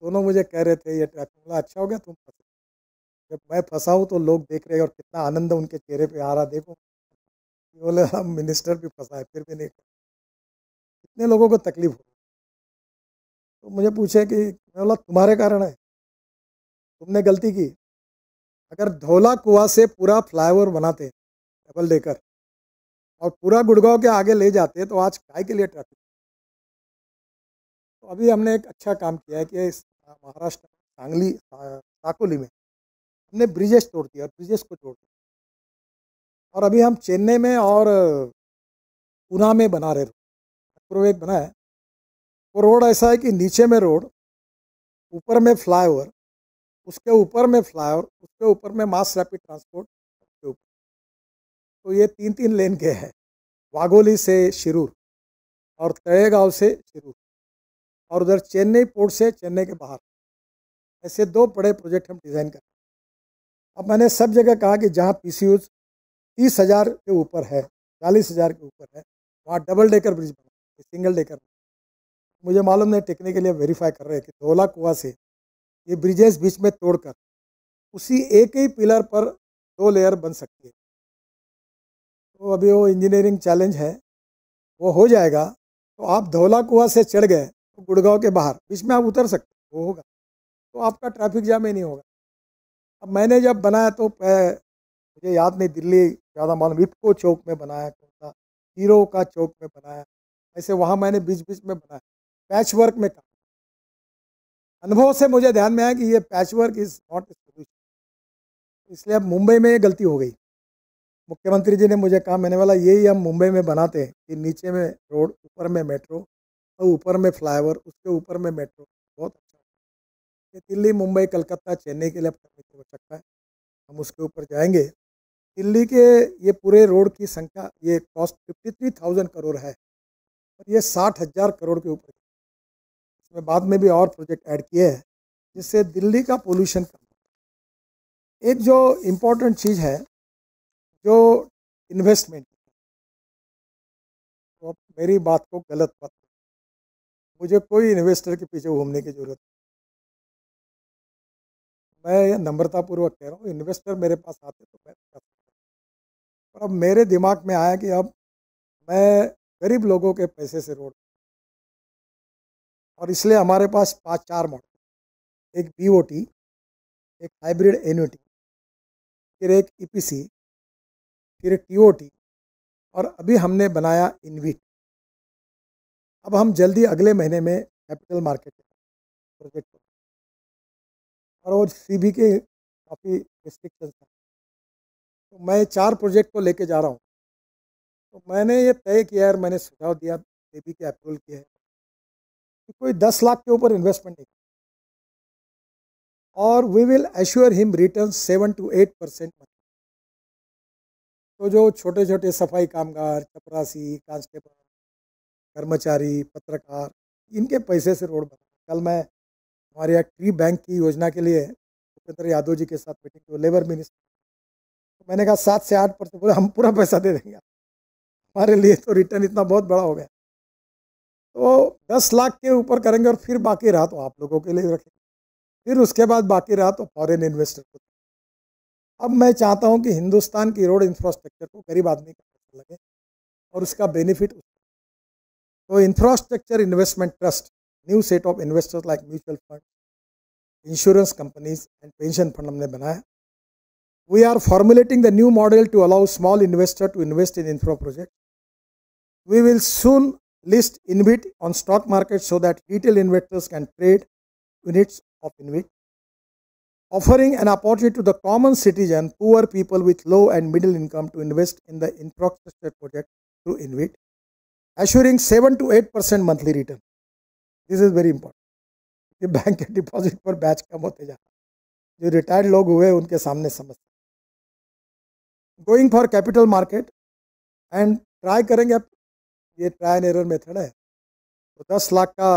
दोनों मुझे कह रहे थे ये ट्रैफिक, बोला अच्छा हो गया तुम फंसे। जब मैं फंसा हूँ तो लोग देख रहे हैं और कितना आनंद उनके चेहरे पे आ रहा, देखो। ये बोले हम मिनिस्टर भी फंसा है फिर भी नहीं, कितने लोगों को तकलीफ हो। तो मुझे पूछे कि मैं बोला तुम्हारे कारण है, तुमने गलती की। अगर धौला कुआं से पूरा फ्लाईओवर बनाते डबल डेकर और पूरा गुड़गांव के आगे ले जाते तो आज काय के लिए ट्रैफिक। तो अभी हमने एक अच्छा काम किया है कि महाराष्ट्र सांगली साकोली में हमने ब्रिजेस तोड़ दिया, ब्रिजेस को जोड़ दिया। और अभी हम चेन्नई में और पूना में बना रहे, पूर्व एक बना है। वो रोड ऐसा है कि नीचे में रोड, ऊपर में फ्लाईओवर, उसके ऊपर में फ्लाईओवर, उसके ऊपर में मास रैपिड ट्रांसपोर्ट के ऊपर। तो ये 3-3 लेन के हैं, वाघोली से शिरूर और तळेगांव से शिरूर, और उधर चेन्नई पोर्ट से चेन्नई के बाहर। ऐसे 2 बड़े प्रोजेक्ट हम डिज़ाइन कर रहे हैं। अब मैंने सब जगह कहा कि जहाँ PCUs 30,000 के ऊपर है, 40,000 के ऊपर है, वहाँ डबल डेकर ब्रिज बना, सिंगल डेकर। मुझे मालूम नहीं, टेक्निकली वेरीफाई कर रहे हैं कि धौला कुआं से ये ब्रिजेस बीच में तोड़कर उसी एक ही पिलर पर 2 लेयर बन सकती है। तो अभी वो इंजीनियरिंग चैलेंज है, वो हो जाएगा तो आप धौला कुआं से चढ़ गए तो गुड़गांव के बाहर बीच में आप उतर सकते, वो होगा तो आपका ट्रैफिक जाम ही नहीं होगा। अब मैंने जब बनाया तो मुझे याद नहीं, दिल्ली ज़्यादा मालूम, इफ्को चौक में बनाया, कौन सा हीरो का चौक में बनाया, ऐसे वहाँ मैंने बीच बीच में बनाया, पैच वर्क में काम। अनुभव से मुझे ध्यान में आया कि ये patch work is not a solution, इसलिए अब मुंबई में ये गलती हो गई। मुख्यमंत्री जी ने मुझे कहा, मैंने बोला यही हम मुंबई में बनाते हैं कि नीचे में रोड, ऊपर में मेट्रो और ऊपर में फ्लाईओवर, उसके ऊपर में मेट्रो, बहुत अच्छा। ये दिल्ली, मुंबई, कलकत्ता, चेन्नई के लिए अब करने की आवश्यकता है, हम उसके ऊपर जाएंगे। दिल्ली के ये पूरे रोड की संख्या, ये कॉस्ट 53,000 करोड़ है और ये 60,000 करोड़ के ऊपर। इसमें बाद में भी और प्रोजेक्ट ऐड किए हैं जिससे दिल्ली का पोल्यूशन कम। एक जो इम्पोर्टेंट चीज़ है, जो इन्वेस्टमेंट, तो मेरी बात को गलत मत, मुझे कोई इन्वेस्टर के पीछे घूमने की जरूरत नहीं। मैं नम्रतापूर्वक कह रहा हूँ, इन्वेस्टर मेरे पास आते तो मैं कर सकता। और अब मेरे दिमाग में आया कि अब मैं गरीब लोगों के पैसे से रोड, और इसलिए हमारे पास 5-4 मॉडल, एक BOT, एक हाइब्रिड एन्युटी, फिर एक EPC, फिर TOT, और अभी हमने बनाया इनविट। अब हम जल्दी अगले महीने में कैपिटल मार्केट प्रोजेक्ट, और वो CB के काफ़ी रिस्ट्रिक्शन है, तो मैं 4 प्रोजेक्ट को लेके जा रहा हूँ। तो मैंने ये तय किया है, मैंने सुझाव दिया, SEBI के अप्रूवल किया है कि कोई 10 लाख के ऊपर इन्वेस्टमेंट नहीं, और we will assure him return 7 to 8%। तो जो छोटे छोटे सफाई कामगार, चपरासी, कांस्टेबल, कर्मचारी, पत्रकार, इनके पैसे से रोड बना। कल मैं हमारे यहाँ ट्री बैंक की योजना के लिए भूपेंद्र यादव जी के साथ मीटिंग की, लेबर मिनिस्टर, तो मैंने कहा 7 से 8%, बोले हम पूरा पैसा दे देंगे, हमारे लिए तो रिटर्न इतना बहुत बड़ा हो गया। तो 10 लाख के ऊपर करेंगे और फिर बाकी रहा तो आप लोगों के लिए रखेंगे, फिर उसके बाद बाकी रहा तो फॉरेन इन्वेस्टर को। अब मैं चाहता हूं कि हिंदुस्तान की रोड इंफ्रास्ट्रक्चर को गरीब आदमी का पैसा लगे और उसका बेनिफिट। तो infrastructure investment trust, new set of investors like mutual fund, insurance companies and pension fund हमने बनाया। We are formulating the new model to allow small investor to invest in infra project. We will soon list InvIT on stock market so that retail investors can trade units of InvIT, offering an opportunity to the common citizen, poor people with low and middle income to invest in the infrastructure project through InvIT, assuring 7 to 8% monthly return. This is very important. कि bank के deposit पर batch कम होते जा रहा, जो retired लोग हुए उनके सामने समझते। Going for capital market and try करेंगे, अब ये ट्राई एंड एरर मेथड है, तो 10 लाख का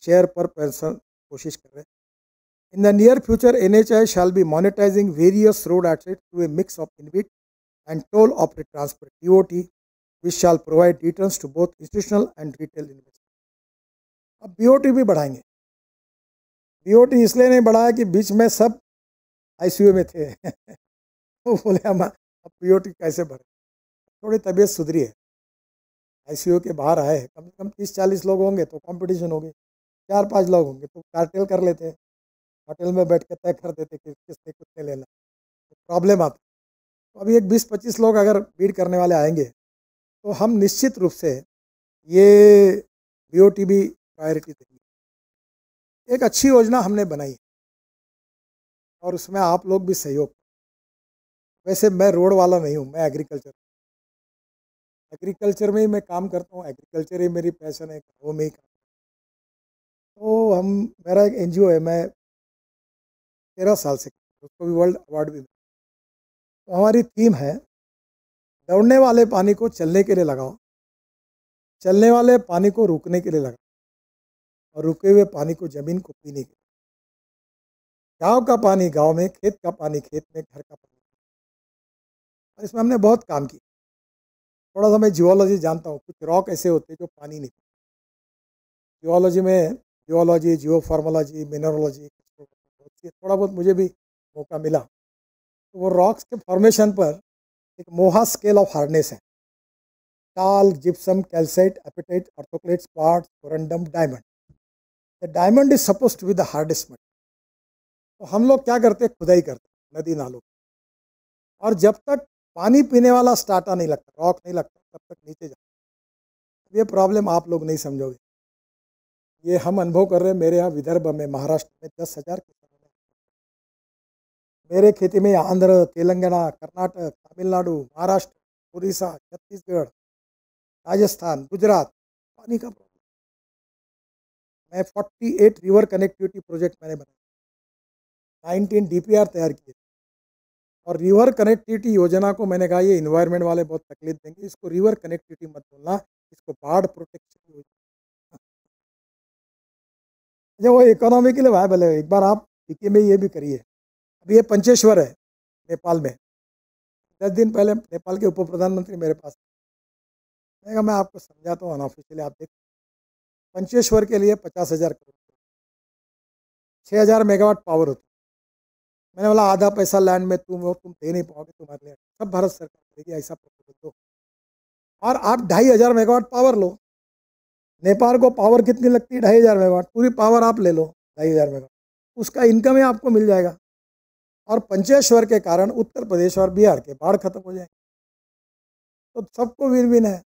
शेयर पर पर्सन कोशिश कर रहे हैं। In the near future, NHAI shall be monetizing various road assets through a mix of InvIT and toll operated transport (TOT), which shall provide returns to both institutional and retail investors. अब BOT भी बढ़ाएंगे, BOT इसलिए नहीं बढ़ाया कि बीच में सब ICU में थे वो बोले हम अब बीओटी कैसे भरे। थोड़ी तबीयत सुधरी है, आईसीयू के बाहर आए, कम से कम 30-40 लोग होंगे तो कंपटीशन होगी, 4-5 लोग होंगे तो कार्टेल कर लेते, होटल में बैठ के तय कर देते कि किसने कितने लेना। तो प्रॉब्लम आता। तो अभी एक 20-25 लोग अगर बीड करने वाले आएंगे तो हम निश्चित रूप से ये बीओटी भी प्रायोरिटी देंगे। एक अच्छी योजना हमने बनाई और उसमें आप लोग भी सहयोग। वैसे मैं रोड वाला नहीं हूँ, मैं एग्रीकल्चर में ही मैं काम करता हूँ, एग्रीकल्चर ही मेरी पैशन है, वो में ही काम। तो हम मेरा एक एनजीओ है, मैं 13 साल से उसको भी वर्ल्ड अवार्ड भी मिला। तो हमारी थीम है दौड़ने वाले पानी को चलने के लिए लगाओ, चलने वाले पानी को रुकने के लिए लगाओ, और रुके हुए पानी को जमीन को पीने के लिए। गांव का पानी गांव में, खेत का पानी खेत में, घर का पानी। और इसमें हमने बहुत काम किया। थोड़ा सा मैं जियोलॉजी जानता हूँ, कुछ रॉक ऐसे होते हैं जो पानी नहीं पीते। जियोलॉजी में जियोलॉजी, जियोफार्मोलॉजी, मिनरोलॉजी थोड़ा बहुत मुझे भी मौका मिला। तो वो रॉक्स के फॉर्मेशन पर एक मोहा स्केल ऑफ हार्डनेस है। Talc, gypsum, calcite, apatite, orthoclase, quartz, corundum, diamond. The diamond is suppose to be the hardest metal. तो हम लोग क्या करते हैं, खुदाई करते हैं नदी नालों, और जब तक पानी पीने वाला स्टार्टा नहीं लगता, रॉक नहीं लगता, तब तक नीचे जाता। ये प्रॉब्लम आप लोग नहीं समझोगे, ये हम अनुभव कर रहे हैं। मेरे यहाँ विदर्भ में, महाराष्ट्र में 10,000 किसानों ने, मेरे खेती में आंध्र, तेलंगाना, कर्नाटक, तमिलनाडु, महाराष्ट्र, उड़ीसा, छत्तीसगढ़, राजस्थान, गुजरात, पानी का प्रॉब्लम। मैं 48 रिवर कनेक्टिविटी प्रोजेक्ट मैंने बनाया, 19 डीपीआर तैयार किए। और रिवर कनेक्टिविटी योजना को मैंने कहा ये इन्वायरमेंट वाले बहुत तकलीफ देंगे, इसको रिवर कनेक्टिविटी मत बोलना, इसको बाढ़ प्रोटेक्शन योजना। जब वो इकोनॉमी के लिए वायबल है, एक बार आप पीके में ये भी करिए। अभी ये पंचेश्वर है नेपाल में, 10 दिन पहले नेपाल के उप प्रधानमंत्री मेरे पास, मैं कहा मैं आपको समझाता हूँ अनऑफिशियली, आप देख। पंचेश्वर के लिए 50,000 करोड़, 6,000 मेगावाट पावर होता। मैंने बोला आधा पैसा लैंड में तुम दे नहीं पाओगे, तुम्हारे लिए सब भारत सरकार करेगी, ऐसा प्रपोजल दो और आप 2,500 मेगावाट पावर लो। नेपाल को पावर कितनी लगती है, 2,500 मेगावाट, पूरी पावर आप ले लो 2,500 मेगावाट, उसका इनकम ही आपको मिल जाएगा। और पंचेश्वर के कारण उत्तर प्रदेश और बिहार के बाढ़ खत्म हो जाएंगे। तो सबको विन विन है।